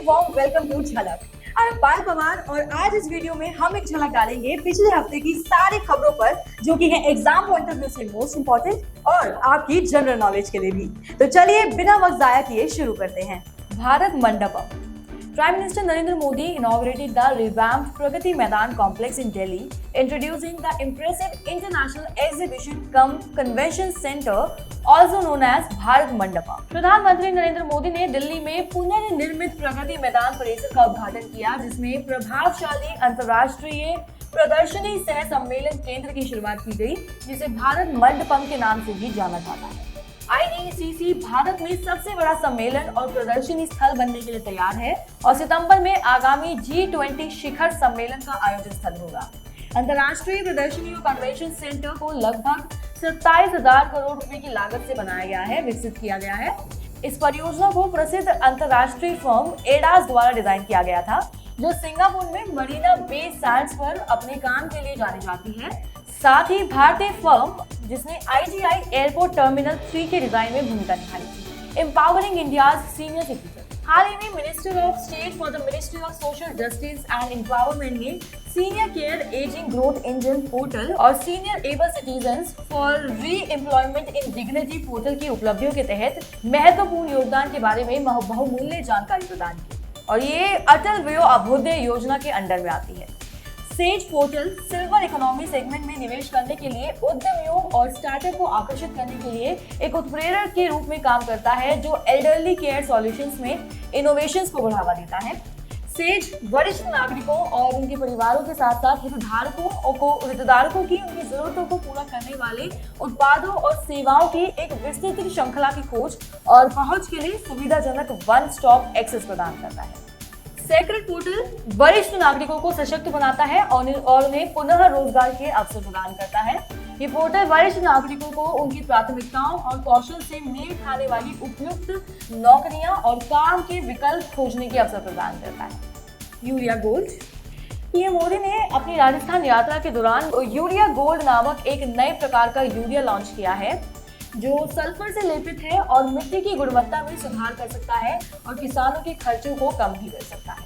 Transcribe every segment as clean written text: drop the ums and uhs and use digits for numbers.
Warm welcome to झलक। I am पायल पवार और आज इस वीडियो में हम एक झलक डालेंगे पिछले हफ्ते की सारी खबरों पर, जो कि है एग्जाम पॉइंट ऑफ व्यू से मोस्ट इंपॉर्टेंट और आपकी जनरल नॉलेज के लिए भी। तो चलिए बिना वक्त जाया किए शुरू करते हैं। Bharat Mandapam. Prime Minister Narendra Modi inaugurated the revamped Pragati Maidan complex in Delhi, introducing the impressive International Exhibition cum Convention Center, also known as Bharat Mandapam. प्रधानमंत्री नरेंद्र मोदी ने दिल्ली में पुनर्निर्मित प्रगति मैदान परिसर का उद्घाटन किया, जिसमें प्रभावशाली अंतर्राष्ट्रीय प्रदर्शनी सह सम्मेलन केंद्र की शुरुआत की गई, जिसे भारत मंडपम के नाम से भी जाना जाता है। IDCC भारत में सबसे बड़ा सम्मेलन और प्रदर्शनी स्थल बनने के लिए तैयार है और सितंबर में आगामी G20 शिखर सम्मेलन का आयोजन स्थल होगा। अंतर्राष्ट्रीय प्रदर्शनी और कन्वेंशन सेंटर को लगभग 27,000 करोड़ रुपए की लागत से बनाया गया है, विकसित किया गया है। इस परियोजना को प्रसिद्ध अंतर्राष्ट्रीय फर्म एडास द्वारा डिजाइन किया गया था, जो सिंगापुर में मरीना बे सैंड्स पर अपने काम के लिए जानी जाती है। साथ ही भारतीय फर्म जिसने IGI एयरपोर्ट टर्मिनल 3 के डिजाइन में भूमिका निभाई थी। Empowering India's senior citizen. हाल ही में minister of state for the ministry of social justice and empowerment ने senior care aging growth engine portal और senior able citizens for re employment in dignity portal की उपलब्धियों के तहत महत्वपूर्ण योगदान के बारे में बहुमूल्य जानकारी प्रदान की और ये अटल वयो अभ्युदय योजना के अंडर में आती है। Says portal silver economy segment में निवेश करने के लिए उद्यमियों और स्टार्टअप को आकर्षित करने के लिए एक उत्प्रेरक के रूप में काम करता है, जो एल्डरली केयर सॉल्यूशंस में इनोवेशंस को बढ़ावा देता है। सेज वरिष्ठ नागरिकों और उनके परिवारों के साथ साथ हितधारकों की उनकी जरूरतों को पूरा करने वाले उत्पादों और सेवाओं की एक विस्तृत श्रृंखला की खोज और पहुंच के लिए सुविधाजनक वन स्टॉप एक्सेस प्रदान करता है। सेक्रेट पोर्टल वरिष्ठ नागरिकों को सशक्त बनाता है और उन्हें पुनः रोजगार के अवसर प्रदान करता है। ये पोर्टल वरिष्ठ नागरिकों को उनकी प्राथमिकताओं और कौशल से मेल खाने वाली उपयुक्त नौकरियां और काम के विकल्प खोजने के अवसर प्रदान करता है। Urea gold. पीएम मोदी ने अपनी राजस्थान यात्रा के दौरान यूरिया गोल्ड नामक एक नए प्रकार का यूरिया लॉन्च किया है, जो सल्फर से लेपित है और मिट्टी की गुणवत्ता में सुधार कर सकता है और किसानों के खर्चों को कम भी कर सकता है।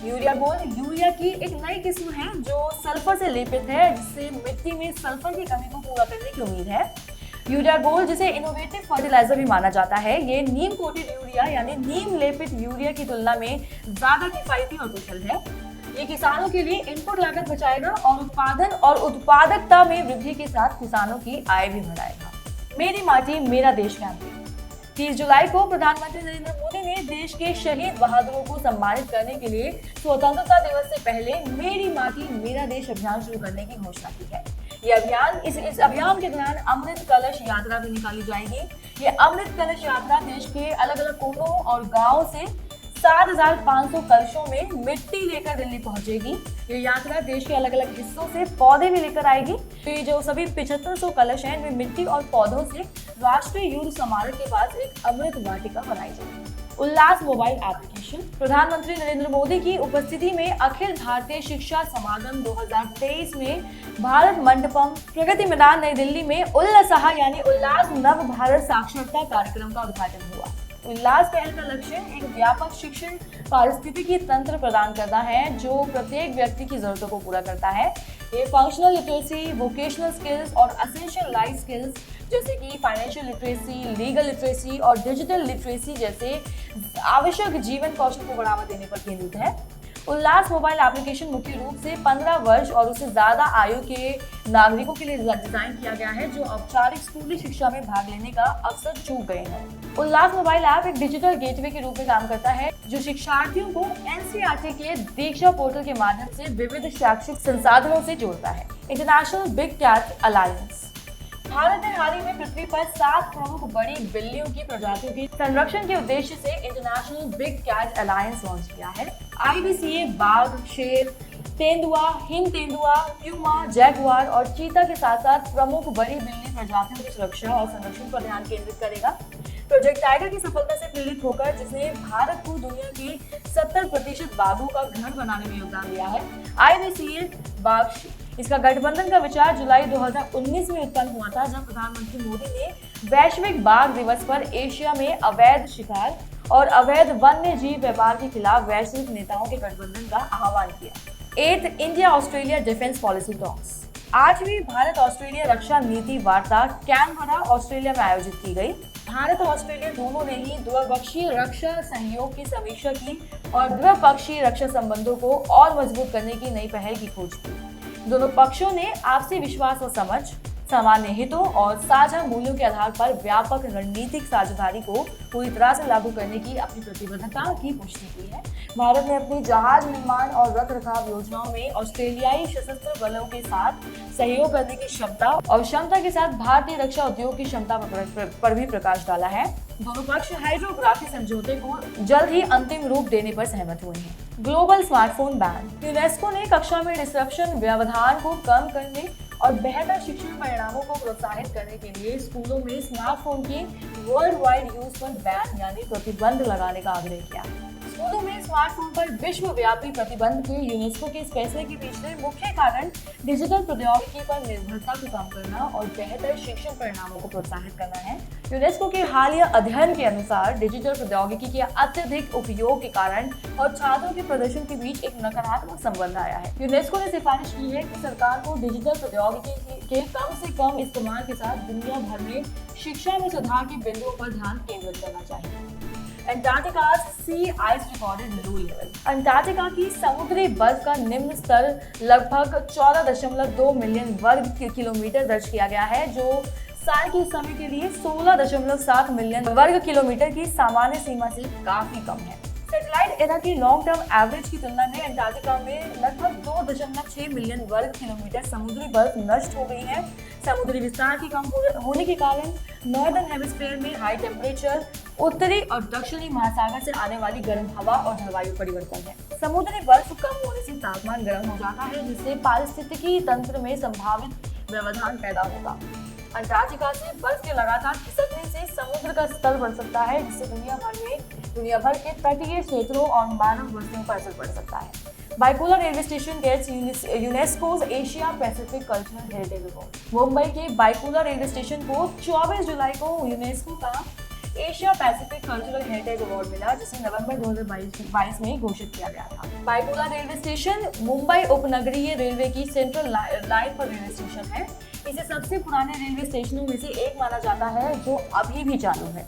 यूरिया गोल्ड यूरिया की एक नई किस्म है जो सल्फर से लेपित है, जिससे मिट्टी में सल्फर की कमी को पूरा करने की उम्मीद है। यूरिया गोल्ड, जिसे इनोवेटिव फर्टिलाइजर भी माना जाता है, ये नीम कोटेड यूरिया यानी नीम लेपित यूरिया की तुलना में ज्यादा किफायती और कुशल है। ये किसानों के लिए इनपुट लागत बचाएगा और उत्पादन और उत्पादकता में वृद्धि के साथ किसानों की आय भी बढ़ाएगा। मेरी माटी मेरा देश कैंपेन। 30 जुलाई को प्रधानमंत्री नरेंद्र मोदी ने देश के शहीद बहादुरों को सम्मानित करने के लिए स्वतंत्रता दिवस से पहले मेरी माटी मेरा देश अभियान शुरू करने की घोषणा की है। ये अभियान इस अभियान के दौरान अमृत कलश यात्रा भी निकाली जाएगी। ये अमृत कलश यात्रा देश के अलग अलग कोनों और गाँव से 7,500 कलशों में मिट्टी लेकर दिल्ली पहुंचेगी। ये यात्रा देश के अलग अलग हिस्सों से पौधे भी लेकर आएगी। तो ये जो सभी 7500 कलश हैं, इनमें मिट्टी और पौधों से राष्ट्रीय युद्ध स्मारक के पास एक अमृत वाटिका बनाई जाएगी। उल्लास मोबाइल एप्लीकेशन। प्रधानमंत्री नरेंद्र मोदी की उपस्थिति में अखिल भारतीय शिक्षा समागम 2023 में भारत मंडपम प्रगति मैदान नई दिल्ली में उल्लासह यानी उल्लास नव भारत साक्षरता कार्यक्रम का उद्घाटन हुआ। उल्लास पहल का लक्ष्य एक व्यापक शिक्षण पारिस्थितिकी तंत्र प्रदान करना है, जो प्रत्येक व्यक्ति की जरूरतों को पूरा करता है। ये फंक्शनल लिटरेसी, वोकेशनल स्किल्स और एसेंशियल लाइफ स्किल्स जैसे कि फाइनेंशियल लिटरेसी, लीगल लिटरेसी और डिजिटल लिटरेसी जैसे आवश्यक जीवन कौशल को बढ़ावा देने पर केंद्रित है। उल्लास मोबाइल एप्लीकेशन मुख्य रूप से 15 वर्ष और उससे ज्यादा आयु के नागरिकों के लिए डिजाइन किया गया है, जो औपचारिक स्कूली शिक्षा में भाग लेने का अवसर चूक गए हैं। उल्लास मोबाइल ऐप एक डिजिटल गेटवे के रूप में काम करता है, जो शिक्षार्थियों को NCERT के दीक्षा पोर्टल के माध्यम से विविध शैक्षिक संसाधनों से जोड़ता है। International Big Cat Alliance. Bharat ने हाल ही में पृथ्वी पर 7 प्रमुख बड़ी बिल्लियों की प्रजातियों के संरक्षण के उद्देश्य से International Big Cat Alliance launch किया है। IBCA बाघ, शेर, तेंदुआ, हिम तेंदुआ, प्यूमा, जैगुआर और चीता के साथ साथ प्रमुख बड़ी बिल्ली प्रजातियों की सुरक्षा और संरक्षण पर ध्यान केंद्रित करेगा। प्रोजेक्ट टाइगर की सफलता से प्रेरित होकर, जिसने भारत को दुनिया के 70% बाघों का घर बनाने में योगदान दिया है, IBCA बाघ इसका गठबंधन का विचार जुलाई 2019 में उत्पन्न हुआ था, जब प्रधानमंत्री मोदी ने वैश्विक बाघ दिवस पर एशिया में अवैध शिकार और अवैध वन्य जीव व्यापार के खिलाफ वैश्विक नेताओं के गठबंधन का आह्वान किया। 8 India Australia defence policy talks. 8वीं भारत ऑस्ट्रेलिया रक्षा नीति वार्ता कैनबरा ऑस्ट्रेलिया में आयोजित की गई। भारत और ऑस्ट्रेलिया दोनों ने ही द्विपक्षीय रक्षा सहयोग की समीक्षा की और द्विपक्षीय रक्षा संबंधों को और मजबूत करने की नई पहल की खोज की। दोनों पक्षों ने आपसी विश्वास और समझ, सामान्य हितों और साझा मूल्यों के आधार पर व्यापक रणनीतिक साझेदारी को पूरी तरह से लागू करने की अपनी प्रतिबद्धता की पुष्टि की है। भारत ने अपनी जहाज निर्माण और रखरखाव योजनाओं में ऑस्ट्रेलियाई सशस्त्र बलों के साथ सहयोग करने की क्षमता और क्षमता के साथ भारतीय रक्षा उद्योग की क्षमता पर भी प्रकाश डाला है। दोनों पक्ष हाइड्रोग्राफी समझौते को जल्द ही अंतिम रूप देने पर सहमत हुए हैं। Global smartphone ban. यूनेस्को ने कक्षा में डिस्ट्रप्शन व्यवधान को कम करने और बेहतर शिक्षण परिणामों को प्रोत्साहित करने के लिए स्कूलों में स्मार्टफोन के वर्ल्ड वाइड यूज पर बैन यानी प्रतिबंध लगाने का आग्रह किया। स्कूलों में स्मार्टफोन पर विश्वव्यापी प्रतिबंध के यूनेस्को के इस फैसले के पीछे मुख्य कारण डिजिटल प्रौद्योगिकी पर निर्भरता को कम करना और बेहतर शिक्षण परिणामों को प्रोत्साहित करना है। यूनेस्को के हालिया अध्ययन के अनुसार डिजिटल प्रौद्योगिकी के अत्यधिक उपयोग के कारण और छात्रों के प्रदर्शन के बीच एक नकारात्मक संबंध आया है। यूनेस्को ने सिफारिश की है कि सरकार को डिजिटल प्रौद्योगिकी के कम से कम इस्तेमाल के साथ दुनिया भर में शिक्षा में सुधार के बिंदुओं पर ध्यान केंद्रित करना चाहिए। Antarctica sea ice recorded low level. Antarctica की समुद्री बर्फ का निम्न स्तर लगभग 14.2 मिलियन वर्ग किलोमीटर दर्ज किया गया है, जो साल के समय के लिए 16.7 मिलियन वर्ग किलोमीटर की सामान्य सीमा से काफी कम है। सैटेलाइट एरा की लॉन्ग टर्म एवरेज की तुलना में अंटार्कटिका में लगभग 2.6 मिलियन वर्ग किलोमीटर समुद्री बर्फ नष्ट हो गई है। समुद्री विस्तार के कम होने के कारण नॉर्दर्न हेमिस्फीयर में हाई टेम्परेचर, उत्तरी और दक्षिणी महासागर से आने वाली गर्म हवा और जलवायु परिवर्तन है। समुद्री बर्फ कम होने से तापमान गर्म हो जाता है, जिससे पारिस्थितिकी तंत्र में संभावित व्यवधान पैदा होगा। अंटार्कटिका से बर्फ के लगातार खिसकने से समुद्र का स्तर बढ़ सकता है, जिससे दुनिया भर के तटीय क्षेत्रों और मानव बस्तियों पर असर पड़ सकता है। Byculla railway station gets UNESCO's Asia Pacific cultural heritage award. Mumbai के बाइपोलर रेलवे स्टेशन को 24 जुलाई को यूनेस्को का Asia Pacific cultural heritage award मिला, जिसे नवंबर 2022 में घोषित किया गया था। बाइपोलर रेलवे स्टेशन मुंबई उपनगरीय रेलवे की सेंट्रल लाइन पर रेलवे स्टेशन है। इसे सबसे पुराने रेलवे स्टेशनों में से एक माना जाता है, जो अभी भी चालू है।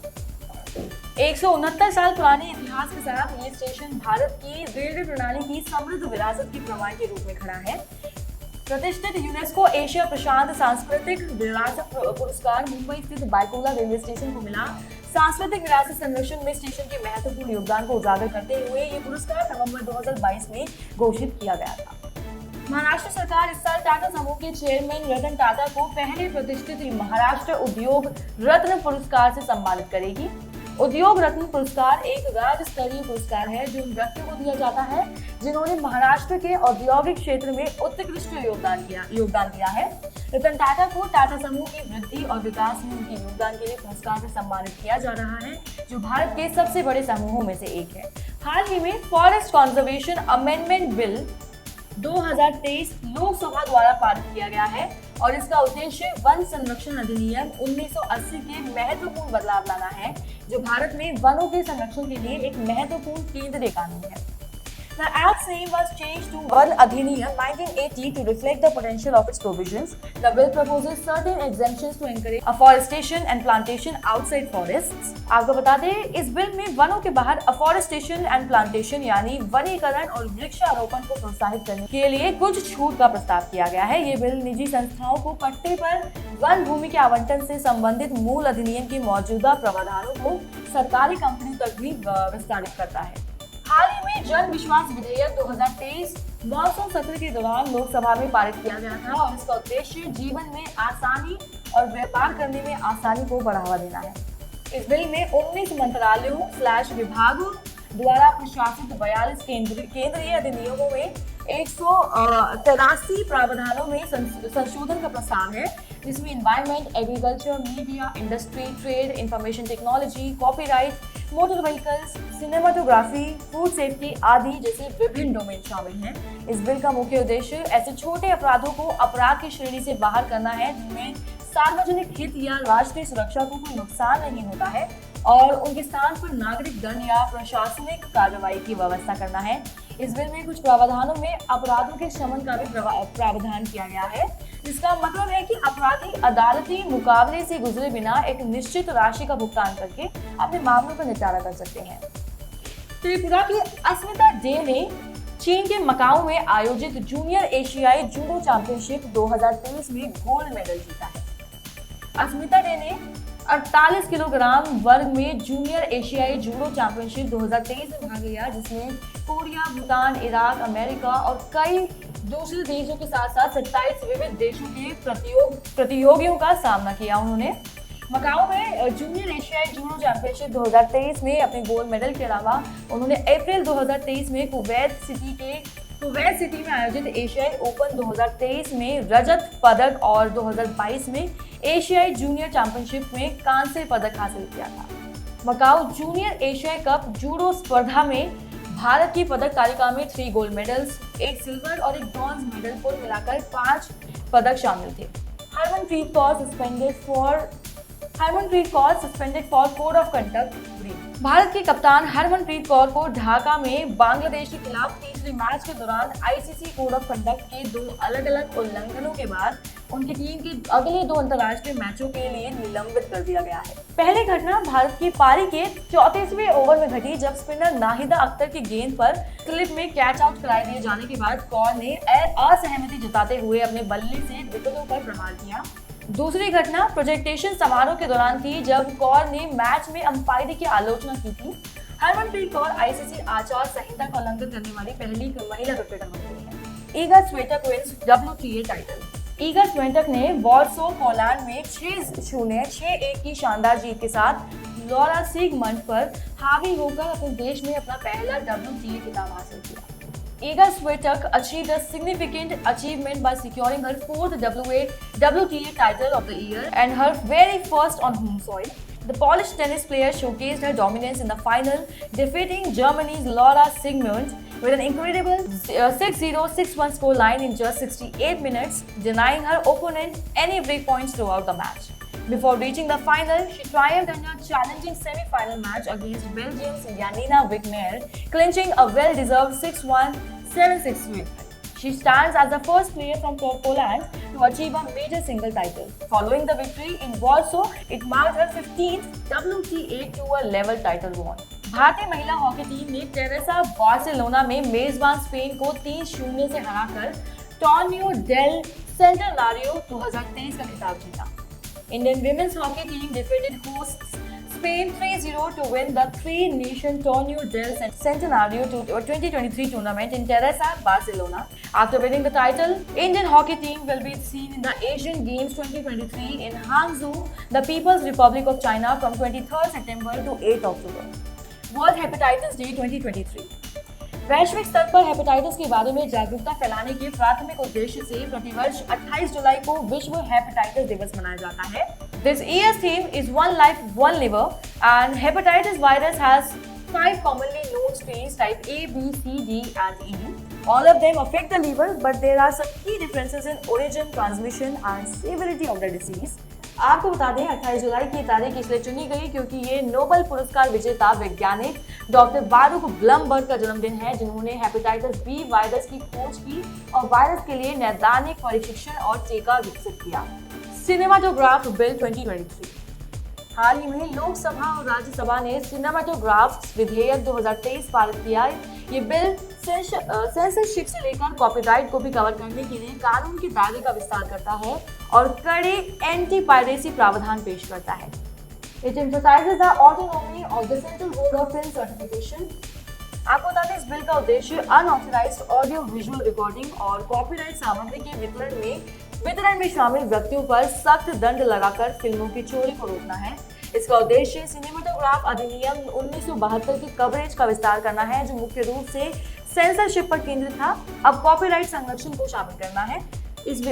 169 साल पुराने इतिहास के साथ ये स्टेशन भारत की रेलवे प्रणाली की समृद्ध विरासत के प्रमाण के रूप में खड़ा है। प्रतिष्ठित यूनेस्को एशिया प्रशांत सांस्कृतिक विरासत पुरस्कार मुंबई स्थित बाइपोलर रेलवे स्टेशन को मिला। सांस्कृतिक विरासत संरक्षण में स्टेशन के महत्वपूर्ण योगदान को उजागर करते हुए ये पुरस्कार नवंबर 2022 में घोषित किया गया था। महाराष्ट्र सरकार इस साल टाटा समूह के चेयरमैन रतन टाटा को पहले प्रतिष्ठित महाराष्ट्र उद्योग रत्न पुरस्कार से सम्मानित करेगी। उद्योग रत्न पुरस्कार एक राज्य स्तरीय पुरस्कार है, जो उन व्यक्तियों को दिया जाता है जिन्होंने महाराष्ट्र के औद्योगिक क्षेत्र में उत्कृष्ट योगदान दिया है। रतन टाटा को टाटा समूह की वृद्धि और विकास में उनके योगदान के लिए पुरस्कार से सम्मानित किया जा रहा है, जो भारत के सबसे बड़े समूहों में से एक है। हाल ही में forest conservation amendment bill 2023 Lok Sabha द्वारा पारित किया गया है और इसका उद्देश्य वन संरक्षण अधिनियम 1980 के महत्वपूर्ण बदलाव लाना है, जो भारत में वनों के संरक्षण के लिए एक महत्वपूर्ण केंद्रीय कानून है। The Act's name was changed to one अधिनियम 1980 to reflect the potential of its provisions. The bill proposes certain exemptions to encourage afforestation and plantation outside forests. आपको बता दें, इस बिल में वनों के बाहर अफॉरेस्टेशन एंड प्लांटेशन यानी वनीकरण और वृक्षारोपण को प्रोत्साहित करने के लिए कुछ छूट का प्रस्ताव किया गया है। ये बिल निजी संस्थाओं को पट्टे पर वन भूमि के आवंटन से संबंधित मूल अधिनियम के मौजूदा प्रावधानों को सरकारी कंपनियों तक भी विस्तारित करता है। हाल ही में जन विश्वास विधेयक 2023 मॉनसून सत्र के दौरान लोकसभा में पारित किया गया था और इसका उद्देश्य जीवन में आसानी और व्यापार करने में आसानी को बढ़ावा देना है। इस बिल में 19 मंत्रालयों विभागों द्वारा प्रशासित 42 केंद्रीय अधिनियमों में 183 प्रावधानों में संशोधन का प्रस्ताव है, जिसमें environment, agriculture, media, industry, trade, information technology, copyright, motor vehicles, cinematography, food safety आदि जैसे विभिन्न डोमेन शामिल हैं। इस बिल का मुख्य उद्देश्य ऐसे छोटे अपराधों को अपराध की श्रेणी से बाहर करना है, जिनमें सार्वजनिक हित या राष्ट्रीय सुरक्षा को कोई नुकसान नहीं होता है और उनके स्थान पर नागरिक दंड या प्रशासनिक कार्रवाई की व्यवस्था करना है। इस बिल में कुछ प्रावधानों में अपराधों के शमन का भी प्रावधान किया गया है, जिसका मतलब है कि अपराधी अदालती मुकाबले से गुजरे बिना एक निश्चित राशि का भुगतान करके अपने मामलों का निपटारा कर सकते हैं। त्रिपुरा की अस्मिता डे ने चीन के मकाऊ में आयोजित जूनियर एशियाई जूडो चैंपियनशिप 2023 में गोल्ड मेडल जीता है। अस्मिता डे ने 48 किलोग्राम वर्ग में जूनियर एशियाई जूडो चैंपियनशिप 2023 में भाग लिया, जिसमें कोरिया, भूटान, इराक, अमेरिका और कई दूसरे देशों के साथ साथ 27 विविध देशों के प्रतियोगियों का सामना किया। उन्होंने मकाऊ में जूनियर एशियाई जूडो चैंपियनशिप 2023 में अपने गोल्ड मेडल के अलावा उन्होंने अप्रैल 2023 में कुवैत सिटी में आयोजित एशियाई ओपन 2023 में रजत पदक और 2022 में एशियाई जूनियर चैंपियनशिप में कांस्य पदक हासिल किया था। मकाऊ जूनियर एशियाई कप जूडो स्पर्धा में भारत की पदक तालिका में 3 गोल्ड मेडल्स, 1 सिल्वर और 1 ब्रॉन्ज मेडल, कुल मिलाकर 5 पदक शामिल थे। Harmanpreet Kaur suspended for code of conduct breach. Bharat के कप्तान हरमनप्रीत कौर को ढाका में बांग्लादेश के खिलाफ तीसरे मैच के दौरान आईसीसी कोड ऑफ कंडक्ट के 2 अलग-अलग उल्लंघनों के बाद उनकी टीम के अगले 2 अंतर्राष्ट्रीय मैचों के लिए निलंबित कर दिया गया है। पहली घटना भारत की पारी के 34वें ओवर में घटी, जब स्पिनर नाहिदा अख्तर की गेंद पर स्लिप में कैच आउट करार दिए जाने के बाद कौर ने असहमति जताते हुए अपने बल्ले से विकेटों पर प्रहार किया। दूसरी घटना प्रोजेक्टेशन समारोह के दौरान थी, जब कौर ने मैच में अंपायरी की आलोचना की थी। हरमनप्रीत कौर आईसीसी आचार संहिता का उल्लंघन करने वाली पहली महिला क्रिकेटर बन गई है। Iga Swiatek wins WTA title. Iga Swiatek ने वॉर्सो, पोलैंड में 6-0, 6-1 की शानदार जीत के साथ लॉरा सिगमंड पर हावी होकर अपने देश में अपना पहला WTA खिताब हासिल किया। Iga Swiatek achieved a significant achievement by securing her 4th WTA title of the year and her very first on home soil. The Polish tennis player showcased her dominance in the final, defeating Germany's Laura Siegemund with an incredible 6-0, 6-1 scoreline in just 68 minutes, denying her opponent any break points throughout the match. Before reaching the final, she triumphed in a challenging semi-final match against Belgium's Janina Wickner, clinching a well-deserved 6-1, 7-6 win. She stands as the first player from Poland to achieve a major single title. Following the victory in Warsaw, it marked her 15th WTA Tour level title won. भारतीय महिला hockey team ने Teresa Barcelona में मेजबान Spain को 3-0 से हराकर टॉर्नियो del Centenario 2023 का खिताब जीता। Indian women's hockey team defeated hosts Spain 3-0 to win the three-nation Torneo del Centenario 2023 tournament in Teresa, Barcelona. After winning the title, Indian hockey team will be seen in the Asian Games 2023 in Hangzhou, the People's Republic of China from 23rd September to 8th October. World Hepatitis Day 2023. वैश्विक स्तर पर hepatitis के बारे में जागरूकता फैलाने के प्राथमिक उद्देश्य से प्रतिवर्ष 28 जुलाई को विश्व हेपेटाइटिस दिवस मनाया जाता है। This year's theme is One Life, One Liver, and hepatitis virus has 5 commonly known strains type A, B, C, D, and E. All of them affect the liver, but there are some key differences in origin, transmission, and severity of the disease. आपको बता दें 28 जुलाई की तारीख इसलिए चुनी गई क्योंकि ये नोबेल पुरस्कार विजेता वैज्ञानिक डॉक्टर बारूक ब्लमबर्ग का जन्मदिन है, जिन्होंने हेपेटाइटिस बी वायरस की खोज की और वायरस के लिए नैदानिक परीक्षण और टीका विकसित किया। Cinematograph bill 2023। हाल ही में लोकसभा और राज्यसभा ने सिनेमाटोग्राफ विधेयक 2023 पारित किया। ये बिल सेंसरशिप से लेकर कॉपीराइट को भी कवर करने के लिए कानून के दायरे का विस्तार करता है और कड़े एंटी पायरेसी प्रावधान पेश करता है। It emphasizes the autonomy of the Central Board of Film Certification. आपको बता दें इस बिल का उद्देश्य अनऑथराइज्ड ऑडियो विजुअल रिकॉर्डिंग और कॉपीराइट सामग्री के वितरण में शामिल व्यक्तियों पर सख्त दंड लगाकर फिल्मों की चोरी को रोकना है। इसका उद्देश्य सिनेमाटोग्राफ अधिनियम 1972 की कवरेज का विस्तार करना है, जो मुख्य रूप से सेंसरशिप पर केंद्रित था। अब कॉपीराइट संरक्षण को शामिल करना है। इस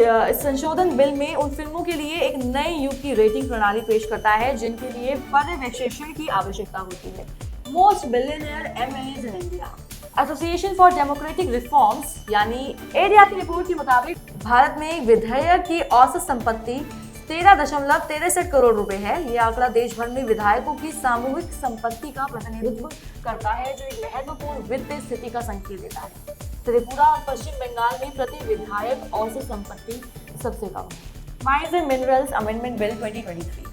संशोधन बिल में उन फिल्मों के लिए एक नए युग की रेटिंग प्रणाली पेश करता है जिनके लिए पर्यवेक्षण की आवश्यकता होती है। Most billionaire MLAs in India. Association for democratic reforms यानी एडीआर की रिपोर्ट के मुताबिक भारत में एक विधायक की औसत संपत्ति 13.63 करोड़ रुपए है। ये आंकड़ा देश भर में विधायकों की सामूहिक संपत्ति का प्रतिनिधित्व करता है, जो एक महत्वपूर्ण वित्तीय स्थिति का संकेत देता है। त्रिपुरा और पश्चिम बंगाल में प्रति विधायक औसत संपत्ति सबसे कम है। Mines and minerals amendment bill 2023,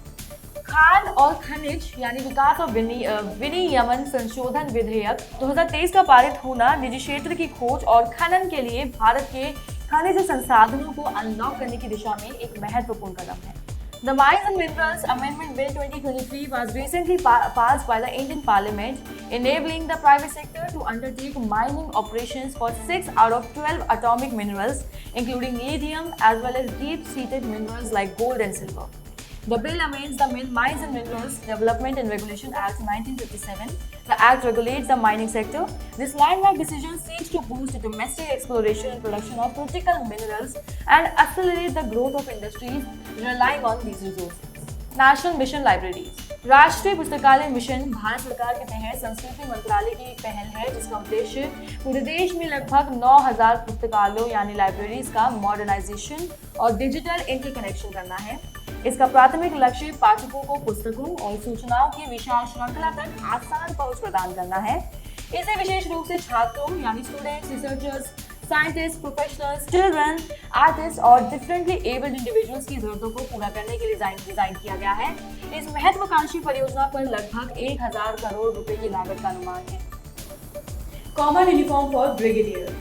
Khan और खनिज यानी विकास और विनियमन संशोधन विधेयक 2023 का पारित होना निजी क्षेत्र की खोज और खनन के लिए भारत के खनिज संसाधनों को अनलॉक करने की दिशा में एक महत्वपूर्ण कदम है। The Mines and Minerals Amendment Bill 2023 was recently passed by the Indian Parliament, enabling the private sector to undertake mining operations for 6 out of 12 atomic minerals, including lithium, as well as deep-seated minerals like gold and silver. The bill amends the Mines and Minerals Development and Regulation Act 1957. The act regulates the mining sector. This landmark decision seeks to boost domestic exploration and production of critical minerals and accelerate the growth of industries relying on these resources. National Mission Libraries. राष्ट्रीय पुस्तकालय mission Bharat सरकार के तहत संस्कृति मंत्रालय की एक पहल है, जिसका उद्देश्य पूरे देश में लगभग 9000 पुस्तकालयों यानी लाइब्रेरीज का मॉडर्नाइजेशन और डिजिटल इंटरकनेक्शन करना है। इसका प्राथमिक लक्ष्य पाठकों को पुस्तकों और सूचनाओं की विशाल श्रृंखला तक आसान पहुंच प्रदान करना है। इसे विशेष रूप से छात्रों यानी students, researchers, scientist, professionals, children, artist और डिफरेंटली एबल्ड इंडिविजुअल्स की जरूरतों को पूरा करने के लिए डिजाइन किया गया है। इस महत्वाकांक्षी परियोजना पर लगभग 1000 करोड़ रुपए की लागत का अनुमान है। Common uniform for brigadier.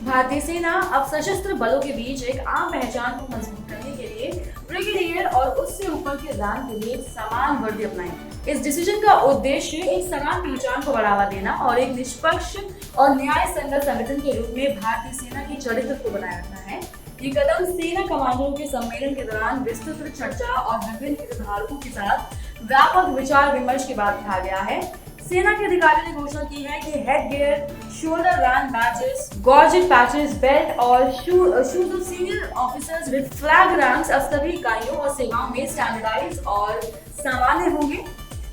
भारतीय सेना अब सशस्त्र बलों के बीच एक आम पहचान को मजबूत करने के लिए ब्रिगेडियर और उससे ऊपर के रैंक के लिए समान वर्दी अपनाएंगे। इस डिसीजन का उद्देश्य एक समान पहचान को बढ़ावा देना और एक निष्पक्ष और न्याय संगत संगठन के रूप में भारतीय सेना की चरित्र को बनाए रखना है। ये कदम सेना कमांडरों के सम्मेलन के दौरान विस्तृत चर्चा और विभिन्न हितधारकों के साथ व्यापक विचार विमर्श के बाद उठाया गया है। सेना के अधिकारियों ने घोषणा की है कि head gear, shoulder rank badges, gorget patches, belt और shoes of senior officers with flag ranks अब सभी इकाइयों और सेवाओं में स्टैंडर्डाइज और सामान्य होंगे।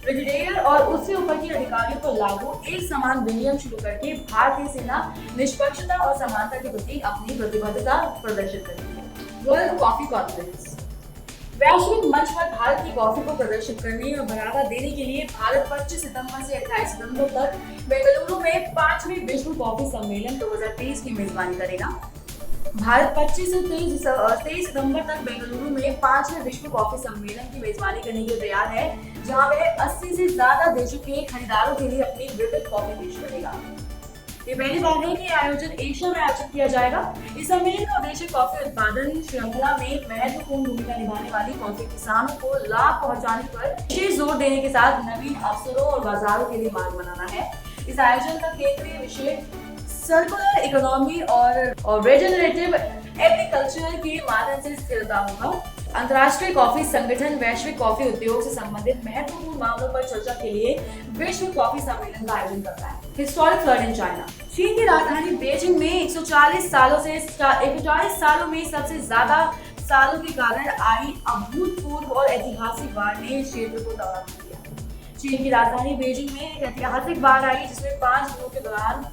ब्रिगेडियर और उससे ऊपर के अधिकारियों पर लागू एक समान विनियम शुरू करके भारतीय सेना निष्पक्षता और समानता के प्रति अपनी प्रतिबद्धता प्रदर्शित करेगी। World coffee conference. वैश्विक मंच पर भारत की कॉफी को प्रदर्शित करने और बढ़ावा देने के लिए भारत 25 सितंबर से 28 सितंबर तक बेंगलुरु में 5वें विश्व कॉफी सम्मेलन 2023 की मेजबानी करेगा। भारत 25 से 23 सितंबर तक बेंगलुरु में 5वें विश्व कॉफी सम्मेलन की मेजबानी करने के लिए तैयार है, जहां वह 80 से ज्यादा देशों के खरीदारों के लिए अपनी विविध कॉफी पेश करेगा। ये पहली बार है कि आयोजन एशिया में आयोजित किया जाएगा। इस सम्मेलन का उद्देश्य कॉफी उत्पादन श्रृंखला में महत्वपूर्ण भूमिका निभाने वाली कॉफी किसानों को लाभ पहुंचाने पर विशेष जोर देने के साथ नवीन अवसरों और बाजारों के लिए मार्ग बनाना है। इस आयोजन का केंद्रीय विषय सर्कुलर इकोनॉमी और रिजेनरेटिव एग्रीकल्चर के माध्यम से स्थिरता होगा। अंतर्राष्ट्रीय कॉफी संगठन वैश्विक कॉफी उद्योग से संबंधित महत्वपूर्ण मामलों पर चर्चा के लिए विश्व कॉफी सम्मेलन का आयोजन करता है। Historic flood in China. चीन की राजधानी बीजिंग में 140 सालों में सबसे ज्यादा सालों के कारण आई अभूतपूर्व और ऐतिहासिक बाढ़ ने क्षेत्र को तबाह कर दिया। चीन की राजधानी बीजिंग में एक ऐतिहासिक बाढ़ आई, जिसमें 5 दिनों के दौरान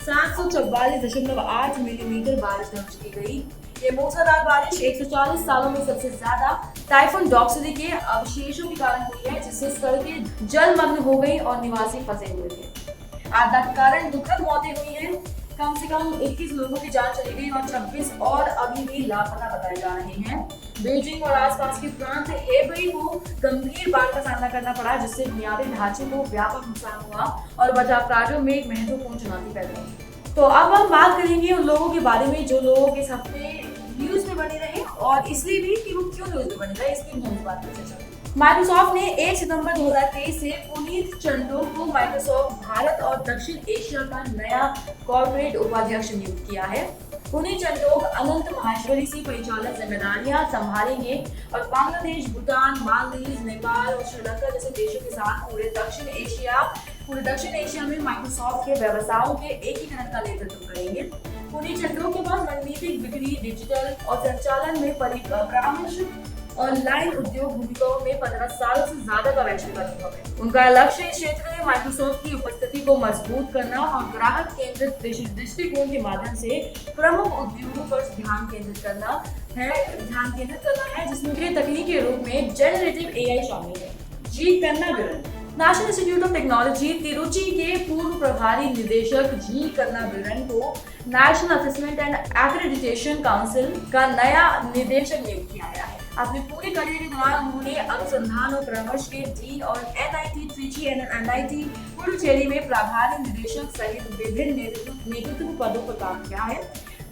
744.8 मिलीमीटर बारिश दर्ज की गई। ये मूसलाधार बारिश 140 सालों में सबसे ज्यादा टाइफून डॉक्सरी के अवशेषों के कारण हुई है, जिससे सड़कें जलमग्न हो गई और निवासी फंसे हुए थे। आपदा के कारण दुखद मौतें हुई हैं। कम से कम 21 लोगों की जान चली गई और 26 और अभी भी लापता बताए जा रहे हैं। बीजिंग और आसपास के प्रांत हेबई को गंभीर बाढ़ का सामना करना पड़ा, जिससे बुनियादी ढांचे को व्यापक नुकसान हुआ और बचाव कार्यों में एक महत्वपूर्ण चुनौती पैदा हुई। तो अब हम बात करेंगे उन लोगों के बारे में जो लोग इस हफ्ते न्यूज में बने रहे, और इसलिए भी कि वो क्यों न्यूज में बने रहे, इसकी हम बात कर चर्चा। माइक्रोसॉफ्ट ने 1 सितंबर 2023 से पुनीत चंडोक को माइक्रोसॉफ्ट भारत और दक्षिण एशिया का नया कॉर्पोरेट उपाध्यक्ष नियुक्त किया है। पुनीत चंडोक अनंत माहेश्वरी से परिचालन जिम्मेदारियां संभालेंगे और बांग्लादेश, भूटान, मालदीव, नेपाल और श्रीलंका जैसे देशों के साथ पूरे दक्षिण एशिया में माइक्रोसॉफ्ट के व्यवसायों के एकीकरण का नेतृत्व करेंगे। पुनीत चंडोक के पास रणनीतिक, बिक्री, डिजिटल और संचालन में परामर्श ऑनलाइन उद्योग भूमिकाओं में 15 सालों से ज्यादा का वैश्विक अनुभव है। उनका लक्ष्य इस क्षेत्र में माइक्रोसॉफ्ट की उपस्थिति को मजबूत करना और ग्राहक केंद्रित दृष्टिकोण के माध्यम से प्रमुख उद्योगों पर ध्यान केंद्रित करना है, जिसमें तकनीक के रूप में जनरेटिव एआई शामिल है। G Kannabiran National Institute of Technology Tiruchi के पूर्व प्रभारी निदेशक जी कन्नाबिरन को National Assessment and Accreditation Council का नया निदेशक नियुक्त किया गया है। अपने पूरे करियर के दौरान उन्होंने अनुसंधान और परामर्श के डीन और एनआईटी त्रिची और एनआईटी पुडुचेरी में प्रभारी निदेशक सहित विभिन्न नेतृत्व पदों पर काम किया है।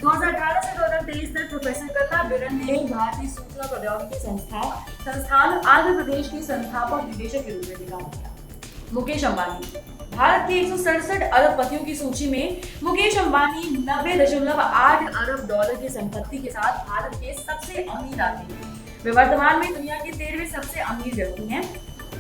2018 से 2023 तक प्रोफेसर कन्नाबिरन ने भारतीय सूचना प्रौद्योगिकी संस्थान आंध्र प्रदेश के संस्थापक निदेशक के रूप में भी काम किया। मुकेश अंबानी भारत के 167 अरबपतियों की सूची में मुकेश अंबानी 90.8 अरब डॉलर की संपत्ति के साथ भारत के सबसे अमीर आदमी हैं। वे वर्तमान में दुनिया के 13वें सबसे अमीर व्यक्ति हैं।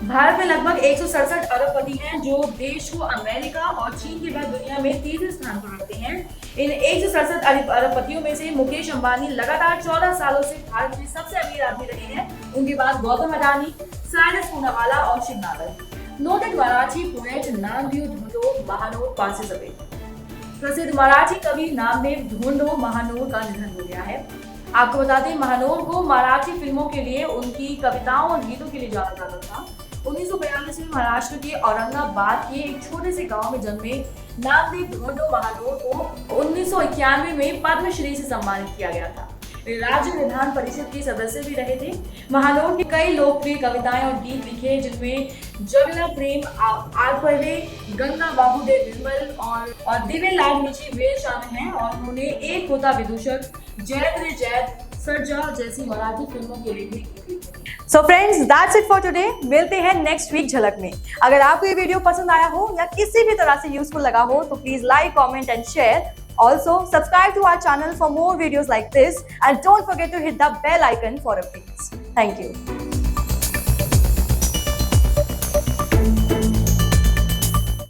भारत में लगभग 167 अरबपति हैं, जो देश को अमेरिका और चीन के बाद दुनिया में तीसरे स्थान पर रखते हैं। इन 167 अरबपतियों में से मुकेश अंबानी लगातार 14 सालों से भारत के सबसे अमीर आदमी रहे हैं। उनके बाद गौतम अडानी, साइरस पूनावाला और शिव नागर। नोटेड मराठी पोएट नामदेव धोंडो महानोर पासेसवे प्रसिद्ध मराठी कवि नामदेव धोंडो महानोर का निधन हो गया है। आपको बता दें, महानोर को मराठी फिल्मों के लिए उनकी कविताओं और गीतों के लिए जाना जाता था। 1942 में महाराष्ट्र के औरंगाबाद के एक छोटे से गांव में जन्मे नामदेव धोंडो महानोर को 1991 में पद्मश्री से सम्मानित किया गया था। वे राज्य विधान परिषद के सदस्य भी रहे थे। महानोर के कई लोकप्रिय कविताएं और गीत लिखे, जिनमें जगला प्रेम आरपले, गंगा बाबूडे विमल और दिव्य लाल मिची वे शामिल हैं। और उन्होंने एक होता विदूषक, जैत रे जैत, सरजा जैसी मराठी फिल्मों के लिए भी गीत लिखे। So friends, that's it for today. मिलते हैं नेक्स्ट वीक झलक में। अगर आपको ये वीडियो पसंद आया हो या किसी भी तरह से यूजफुल लगा हो तो please like, comment and share. Also, subscribe to our channel for more videos like this and don't forget to hit the bell icon for updates. Thank you.